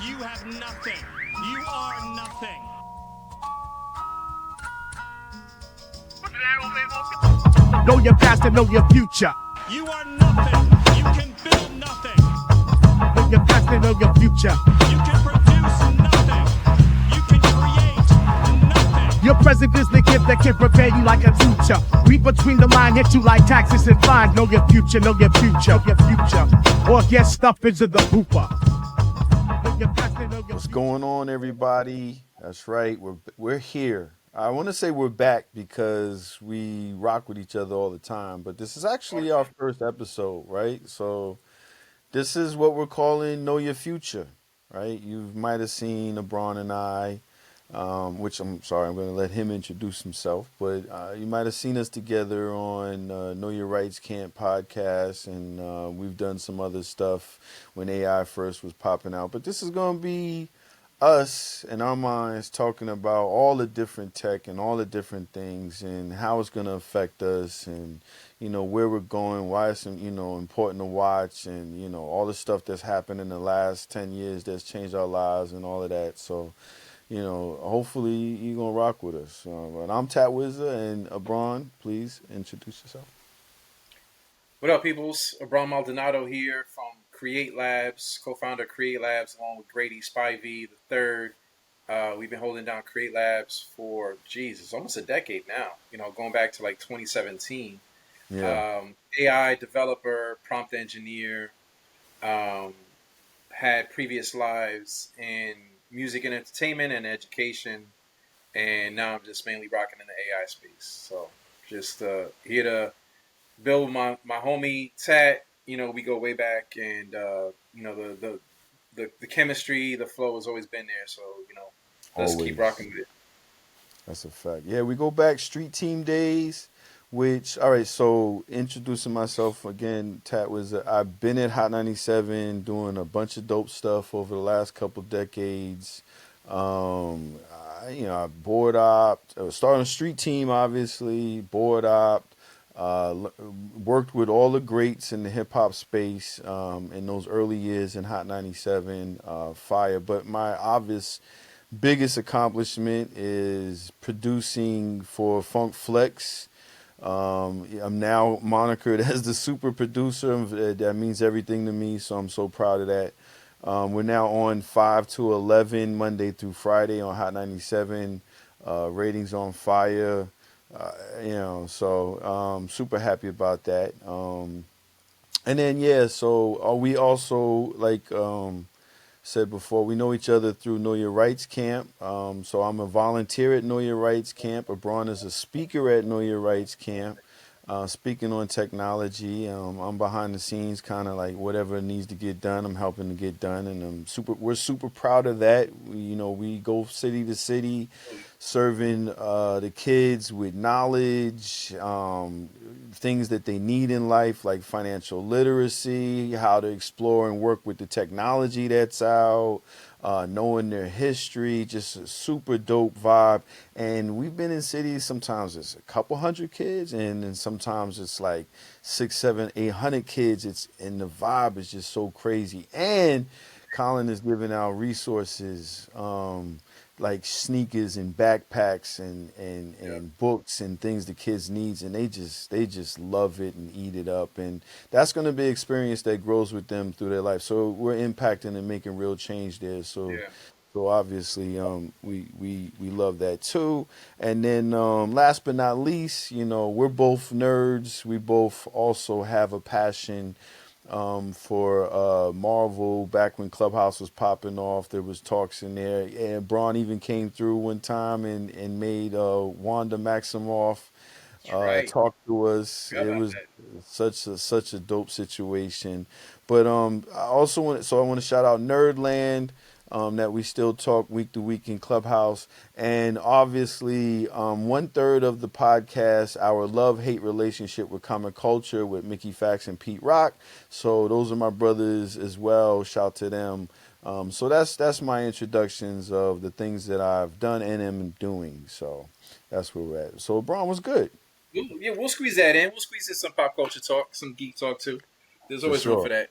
You have nothing. You are nothing. Know your past and know your future. You are nothing. You can build nothing. Know your past and know your future. You can produce nothing. You can create nothing. Your present is the gift that can prepare you like a future. Read between the line, hit you like taxes and fines. Know your future, know your future, know your future. Or get stuff into the hooper. Know your past and know your What's future. going on, everybody? That's right. We're here. I want to say we're back because we rock with each other all the time, but this is actually our first episode, right? So this is what we're calling Know Your Future, right? You might have seen Abran and I, which I'm sorry, I'm going to let him introduce himself, but you might have seen us together on Know Your Rights Camp podcast, and we've done some other stuff when AI first was popping out. But this is going to be us and our minds talking about all the different tech and all the different things and how it's going to affect us and where we're going, why it's important to watch, and all the stuff that's happened in the last 10 years that's changed our lives and all of that. So hopefully you're going to rock with us. But I'm Tat Wza, and Abron, please introduce yourself. What up, peoples? Abran Maldonado here from Create Labs, co-founder of Create Labs, along with Grady Spivey the third. We've been holding down Create Labs for, it's almost a decade now. Going back to like 2017. Yeah. AI developer, prompt engineer, had previous lives in music and entertainment and education, and now I'm just mainly rocking in the AI space. So just here to build my homie Tat. We go way back, and the chemistry, the flow has always been there. So let's keep Always. rocking with it. That's a fact. Yeah, we go back street team days, which, all right, so introducing myself again, Tat Wza. I've been at Hot 97 doing a bunch of dope stuff over the last couple decades. I board opt, starting a street team, obviously, board opt, worked with all the greats in the hip hop space in those early years in Hot 97, fire. But my obvious biggest accomplishment is producing for Funk Flex. I'm now monikered as the super producer. That means everything to me, so I'm so proud of that. We're now on 5 to 11 Monday through Friday on Hot 97. Ratings on fire. So super happy about that. And then so we also said before, we know each other through Know Your Rights Camp. So I'm a volunteer at Know Your Rights Camp. Abron is a speaker at Know Your Rights Camp, speaking on technology. I'm behind the scenes, kind of like whatever needs to get done, I'm helping to get done, and we're super proud of that. We go city to city, serving the kids with knowledge, things that they need in life, like financial literacy, how to explore and work with the technology that's out, knowing their history, just a super dope vibe. And we've been in cities, sometimes it's a couple hundred kids, and then sometimes it's like 6, 7, 800 kids. And the vibe is just so crazy. And Colin is giving out resources, like sneakers and backpacks and books and things the kids needs, and they just love it and eat it up, and that's going to be an experience that grows with them through their life. So we're impacting and making real change there. So obviously we love that too. And then last but not least, we're both nerds. We both also have a passion for Marvel. Back when Clubhouse was popping off, there was talks in there, and Braun even came through one time and made Wanda Maximoff talk to us. It was such a dope situation. But I want to shout out Nerdland. That we still talk week to week in Clubhouse. And obviously, 1/3 of the podcast, our love-hate relationship with common culture with Mickey Fax and Pete Rock. So those are my brothers as well. Shout to them. So that's my introductions of the things that I've done and am doing. So that's where we're at. So Braun was good. Yeah, we'll squeeze that in. We'll squeeze in some pop culture talk, some geek talk too. There's always room for that.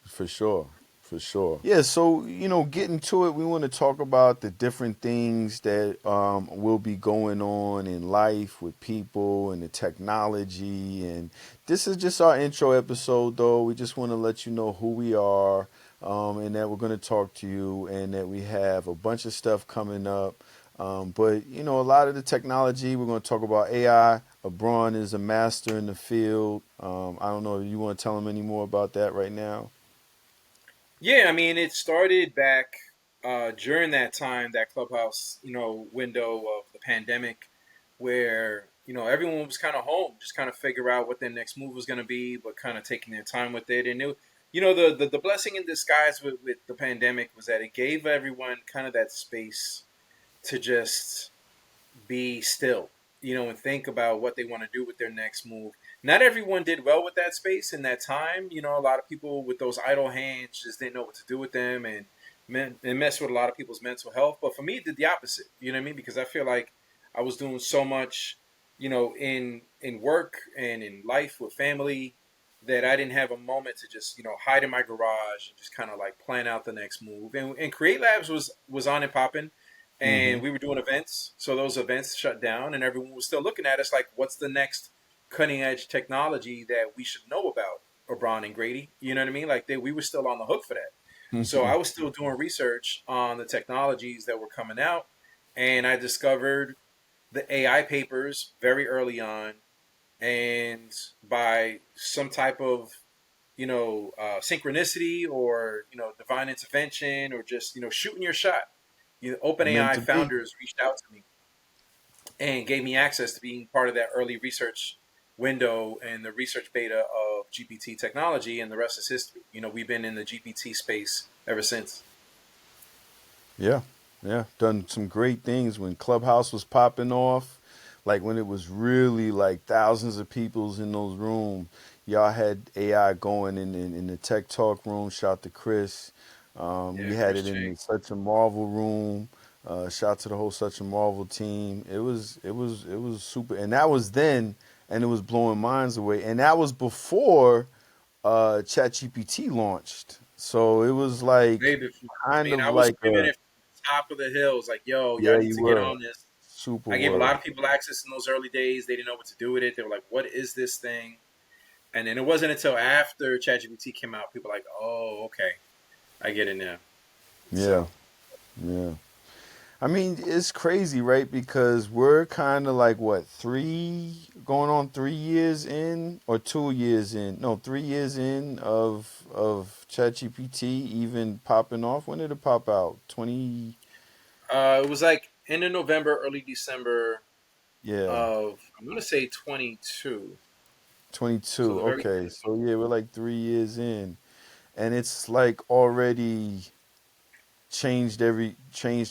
For sure. For sure. Yeah, so getting to it, we want to talk about the different things that will be going on in life with people and the technology. And this is just our intro episode, though. We just want to let you know who we are, and that we're going to talk to you, and that we have a bunch of stuff coming up. But a lot of the technology, we're going to talk about AI. Abron is a master in the field. I don't know if you want to tell them any more about that right now. Yeah, I mean, it started back during that time, that clubhouse, window of the pandemic, where everyone was kind of home, just kind of figure out what their next move was going to be, but kind of taking their time with it. And the blessing in disguise with the pandemic was that it gave everyone kind of that space to just be still, and think about what they want to do with their next move. Not everyone did well with that space in that time. A lot of people with those idle hands just didn't know what to do with them, and it messed with a lot of people's mental health. But for me, it did the opposite. You know what I mean? Because I feel like I was doing so much, in work and in life with family, that I didn't have a moment to just hide in my garage and just kind of like plan out the next move. And Create Labs was on and popping, Mm-hmm. and we were doing events. So those events shut down, and everyone was still looking at us like, what's the next cutting edge technology that we should know about, Abron and Grady? You know what I mean? Like we were still on the hook for that. So I was still doing research on the technologies that were coming out, and I discovered the AI papers very early on, and by some type of synchronicity, or divine intervention, or just shooting your shot, Meant OpenAI to be. founders reached out to me and gave me access to being part of that early research window and the research beta of GPT technology, and the rest is history. We've been in the GPT space ever since. Yeah, yeah. Done some great things when Clubhouse was popping off, like when it was really like thousands of people's in those rooms. Y'all had AI going in the tech talk room. Shout to Chris. We Yeah, had Chris it in J. the Such a Marvel room. Shout to the whole Such a Marvel team. It was super, and that was then, and it was blowing minds away. And that was before ChatGPT launched. So it was like Way before. I kind mean, of I was like screaming a it from the top of the hills, like, yo, y'all yeah, need you to get were. on this. Super I gave a word. lot of people access in those early days. They didn't know what to do with it. They were like, what is this thing? And then it wasn't until after ChatGPT came out, people were like, oh, okay, I get it now. Yeah, So, yeah. I mean, it's crazy, right? Because we're kind of like what, going on 3 years in, or 2 years in? No, 3 years in of ChatGPT even popping off. When did it pop out? 20. it was like end of November, early December Yeah, of, I'm going to say 22. So 22. the very Okay, so yeah, we're like 3 years in, and it's like already changed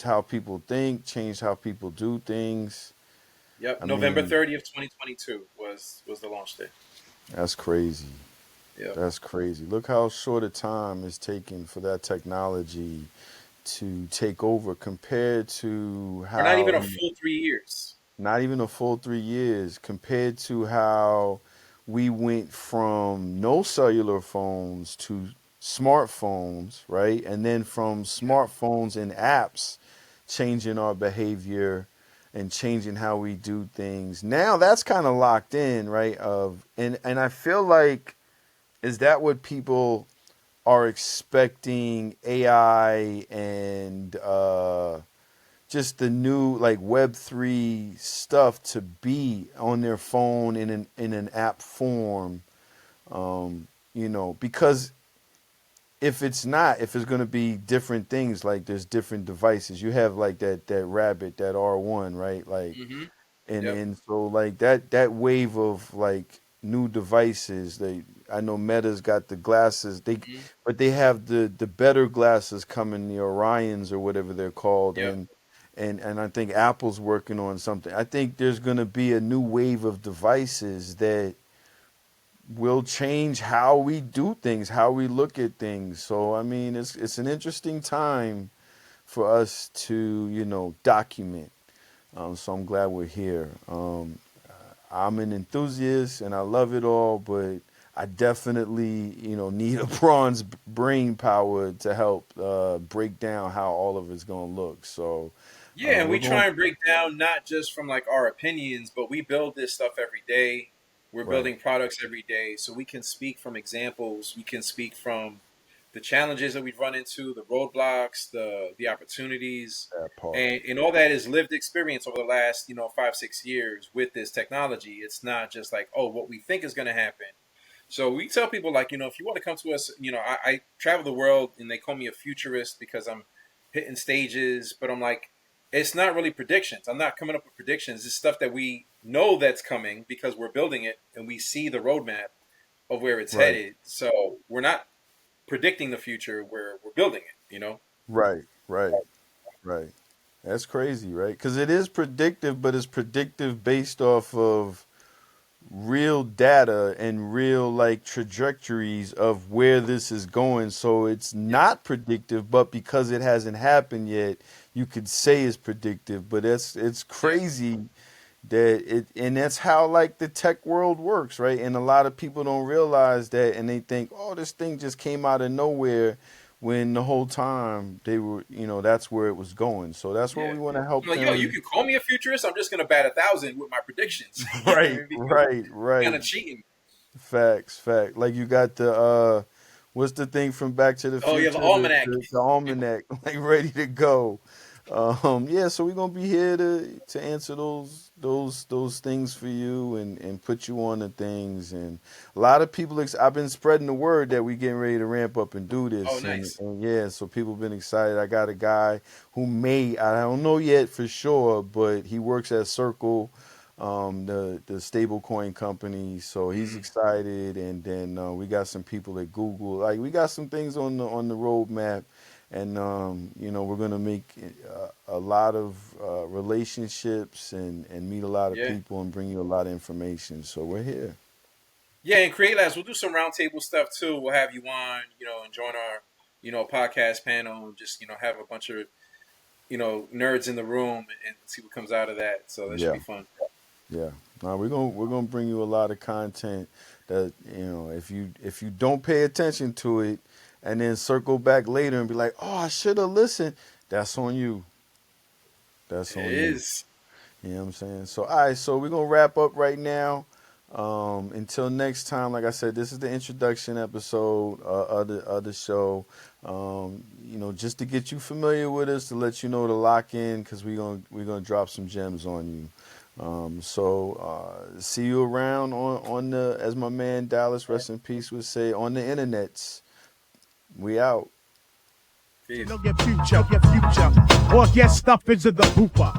how people think, changed how people do things. Yep, I November mean, 30th, 2022 was the launch day. that's crazy. Yep. That's crazy. Look how short a time it's taken for that technology to take over compared to Or not how, even a full 3 years. not even a full 3 years, compared to how we went from no cellular phones to smartphones, right? And then from Yep. smartphones and apps changing our behavior and changing how we do things. Now that's kind of locked in, right? And I feel like, is that what people are expecting AI and just the new like Web3 stuff to be on their phone in an app form? Because if it's going to be different things, like there's different devices. You have like that rabbit, that R1, right? Like, Mm-hmm. and Yep. and so like that wave of like new devices. I know Meta's got the glasses. Mm-hmm. But they have the better glasses coming, the Orions or whatever they're called, Yep. and I think Apple's working on something. I think there's going to be a new wave of devices that will change how we do things, how we look at things. So I mean, it's an interesting time for us to document. So I'm glad we're here. I'm an enthusiast and I love it all, but I definitely, need Abron's brain power to help break down how all of it's gonna look. So Yeah, and we're we going try and break down not just from like our opinions, but we build this stuff every day. We're right building products every day, so we can speak from examples. We can speak from the challenges that we've run into, the roadblocks, the opportunities, that part. and all that is lived experience over the last 5-6 years with this technology. It's not just like, oh, what we think is going to happen. So we tell people like, if you want to come to us, I travel the world and they call me a futurist because I'm hitting stages, but I'm like, it's not really predictions. I'm not coming up with predictions. It's stuff that we know that's coming because we're building it and we see the roadmap of where it's Right, headed. So we're not predicting the future, we're building it. right, right, right. That's crazy, right? Because it is predictive, but it's predictive based off of real data and real like trajectories of where this is going. So it's not predictive, but because it hasn't happened yet, you could say it's predictive. But it's Yeah. crazy that and that's how like the tech world works, right? And a lot of people don't realize that, and they think, oh, this thing just came out of nowhere, when the whole time they were, that's where it was going. So that's where Yeah. we want to help I'm like, yo, you them. can call me a futurist. I'm just gonna bat 1,000 with my predictions. You know what I Right, mean? Because right, kind right. of cheating. Facts, fact. Like you got the what's the thing from Back to the Oh, you have an Future? The almanac. the almanac, like ready to go. Yeah, so we're gonna be here to answer those things for you, and put you on the things. And a lot of people, I've been spreading the word that we getting ready to ramp up and do Oh, this, and, nice. and yeah, so people been excited. I got a guy who I don't know yet for sure, but he works at Circle, the Stablecoin company. So he's Mm. excited, and then we got some people at Google. Like we got some things on the roadmap, and we're gonna make a lot of relationships, and meet a lot of Yeah. people, and bring you a lot of information. So we're here. Yeah, and Create Labs, we'll do some roundtable stuff too. We'll have you on, and join our, podcast panel and just, have a bunch of, nerds in the room and see what comes out of that. So that should Yeah, be fun. yeah. Now we're gonna bring you a lot of content that, if you don't pay attention to it, and then circle back later and be like, oh, I should have listened. That's on you. That's It on you. is. You know what I'm saying? So, all right, so we're going to wrap up right now. Until next time, like I said, this is the introduction episode of the show. Just to get you familiar with us, to let you know to lock in, because we're gonna drop some gems on you. See you around on the, as my man Dallas, rest in peace, would say, on the internets. We out. Peace. Know your future, or get stuff into the hooper.